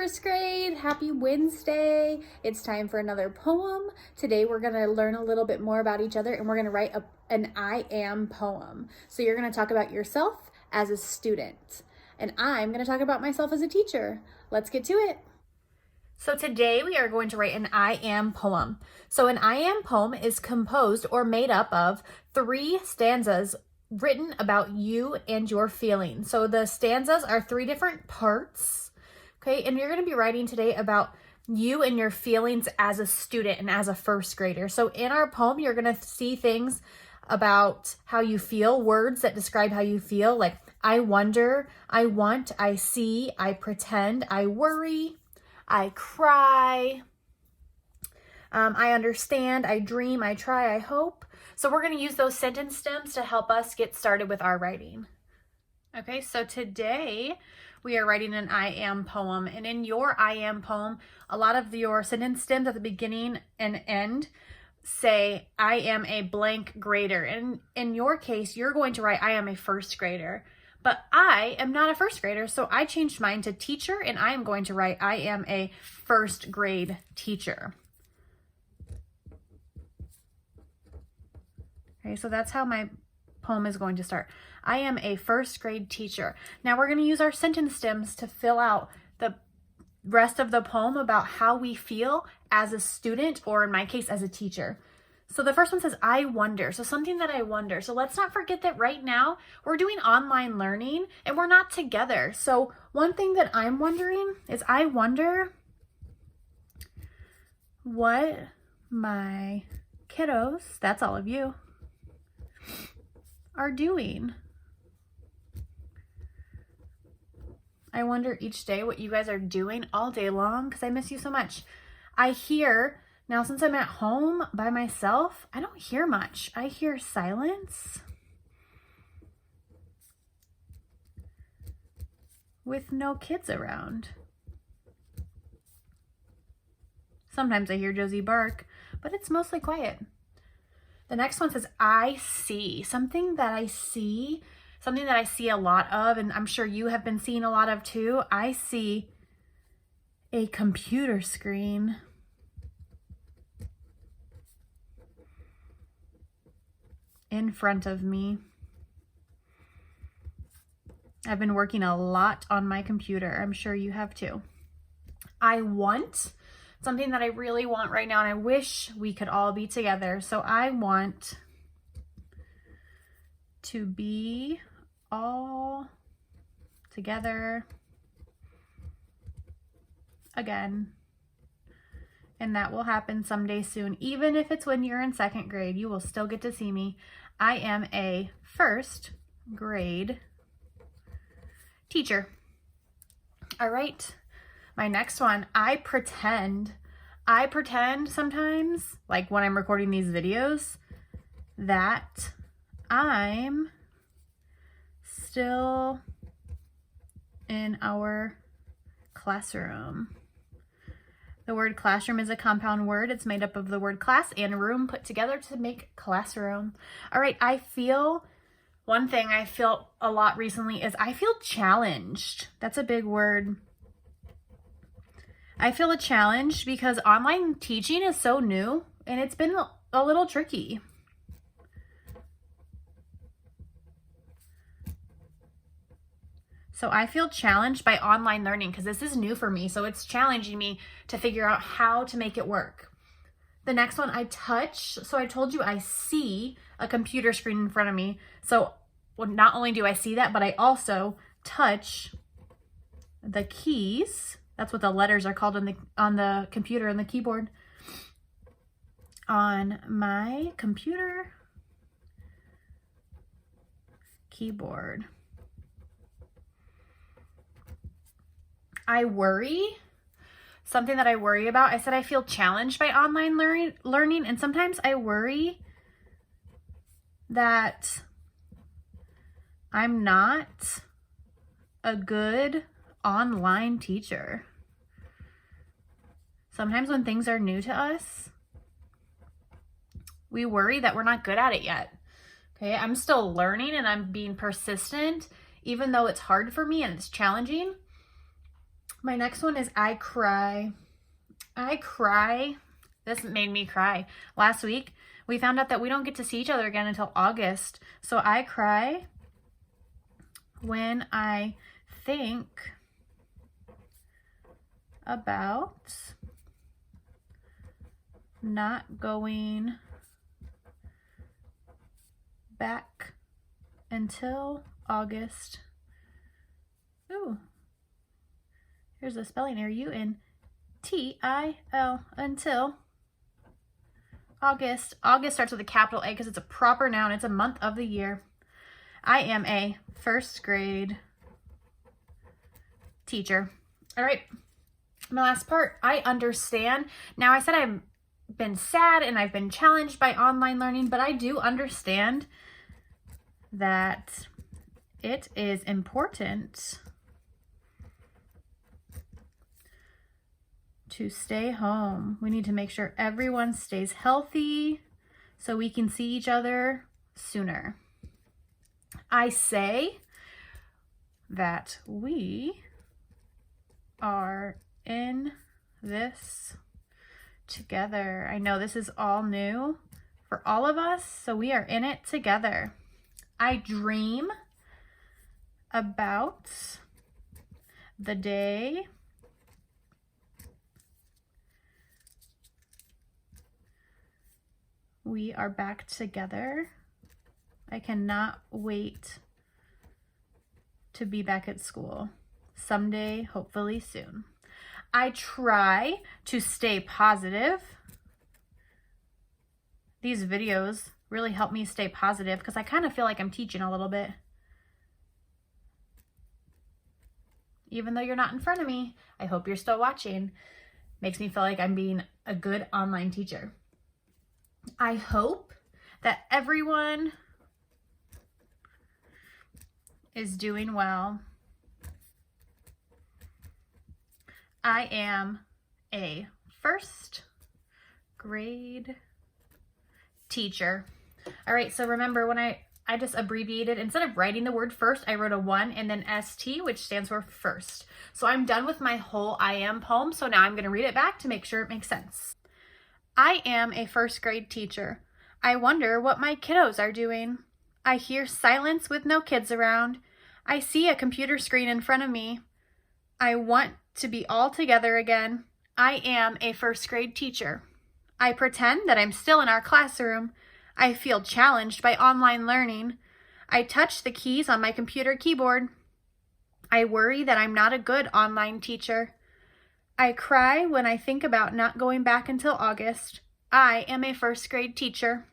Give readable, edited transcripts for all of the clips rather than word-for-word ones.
first grade. Happy Wednesday. It's time for another poem. Today we're going to learn a little bit more about each other and we're going to write an I am poem. So you're going to talk about yourself as a student and I'm going to talk about myself as a teacher. Let's get to it. So today we are going to write an I am poem. So an I am poem is composed or made up of 3 stanzas written about you and your feelings. So the stanzas are 3 different parts, okay? And you're going to be writing today about you and your feelings as a student and as a first grader. So in our poem, you're going to see things about how you feel, words that describe how you feel, like I wonder, I want, I see, I pretend, I worry, I cry, I understand, I dream, I try, I hope. So we're going to use those sentence stems to help us get started with our writing. Okay, so today we are writing an I am poem. And in your I am poem, a lot of your sentence stems at the beginning and end say, I am a blank grader. And in your case, you're going to write, I am a first grader. But I am not a first grader, so I changed mine to teacher, and I am going to write, I am a first grade teacher. Okay, so that's how my poem is going to start. I am a first grade teacher. Now we're going to use our sentence stems to fill out the rest of the poem about how we feel as a student, or in my case, as a teacher. So the first one says, I wonder. So something that I wonder. So let's not forget that right now we're doing online learning and we're not together. So one thing that I'm wondering is I wonder what my kiddos, that's all of you, are doing. I wonder each day what you guys are doing all day long because I miss you so much. I hear, now since I'm at home by myself, I don't hear much. I hear silence with no kids around. Sometimes I hear Josie bark, but it's mostly quiet. The next one says, I see. Something that I see a lot of, and I'm sure you have been seeing a lot of too. I see a computer screen. In front of me. I've been working a lot on my computer. I'm sure you have too. I want something that I really want right now, and I wish we could all be together. So I want to be all together again. And that will happen someday soon. Even if it's when you're in 2nd grade, you will still get to see me. I am a first grade teacher. All right. My next one, I pretend sometimes, like when I'm recording these videos, that I'm still in our classroom. The word classroom is a compound word. It's made up of the word class and room put together to make classroom. All right, one thing I feel a lot recently is I feel challenged. That's a big word. I feel challenged because online teaching is so new and it's been a little tricky. So I feel challenged by online learning because this is new for me. So it's challenging me to figure out how to make it work. The next one, I touch. So I told you I see a computer screen in front of me. So not only do I see that, but I also touch the keys. That's what the letters are called on the computer and the keyboard. On my computer keyboard. I worry. Something that I worry about. I said I feel challenged by online learning, and sometimes I worry that I'm not a good online teacher. Sometimes when things are new to us, we worry that we're not good at it yet. Okay, I'm still learning and I'm being persistent, even though it's hard for me and it's challenging. My next one is I cry. I cry. This made me cry. Last week, we found out that we don't get to see each other again until August. So I cry when I think about not going back until August. Ooh, here's a spelling error. U-N-T-I-L, until August. August starts with a capital A because it's a proper noun. It's a month of the year. I am a first grade teacher. All right, my last part, I understand. Now, I said I've been sad and I've been challenged by online learning, but I do understand that it is important to stay home. We need to make sure everyone stays healthy so we can see each other sooner. I say that we are in this together. I know this is all new for all of us, so we are in it together. I dream about the day we are back together. I cannot wait to be back at school someday, hopefully soon. I try to stay positive. These videos really help me stay positive because I kind of feel like I'm teaching a little bit. Even though you're not in front of me, I hope you're still watching. Makes me feel like I'm being a good online teacher. I hope that everyone is doing well. I am a first grade teacher. All right, so remember when I just abbreviated, instead of writing the word first, I wrote a 1 and then ST, which stands for first. So I'm done with my whole I am poem, so now I'm going to read it back to make sure it makes sense. I am a first grade teacher. I wonder what my kiddos are doing. I hear silence with no kids around. I see a computer screen in front of me. I want to be all together again. I am a first grade teacher. I pretend that I'm still in our classroom. I feel challenged by online learning. I touch the keys on my computer keyboard. I worry that I'm not a good online teacher. I cry when I think about not going back until August. I am a first grade teacher.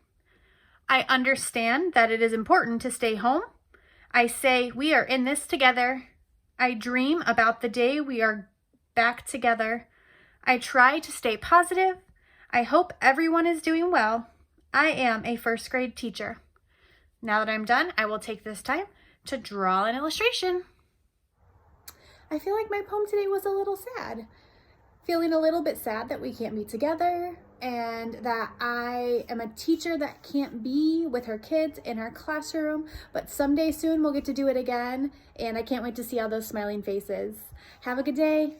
I understand that it is important to stay home. I say we are in this together. I dream about the day we are back together. I try to stay positive. I hope everyone is doing well. I am a first grade teacher. Now that I'm done, I will take this time to draw an illustration. I feel like my poem today was a little sad. Feeling a little bit sad that we can't be together and that I am a teacher that can't be with her kids in her classroom, but someday soon we'll get to do it again, and I can't wait to see all those smiling faces. Have a good day.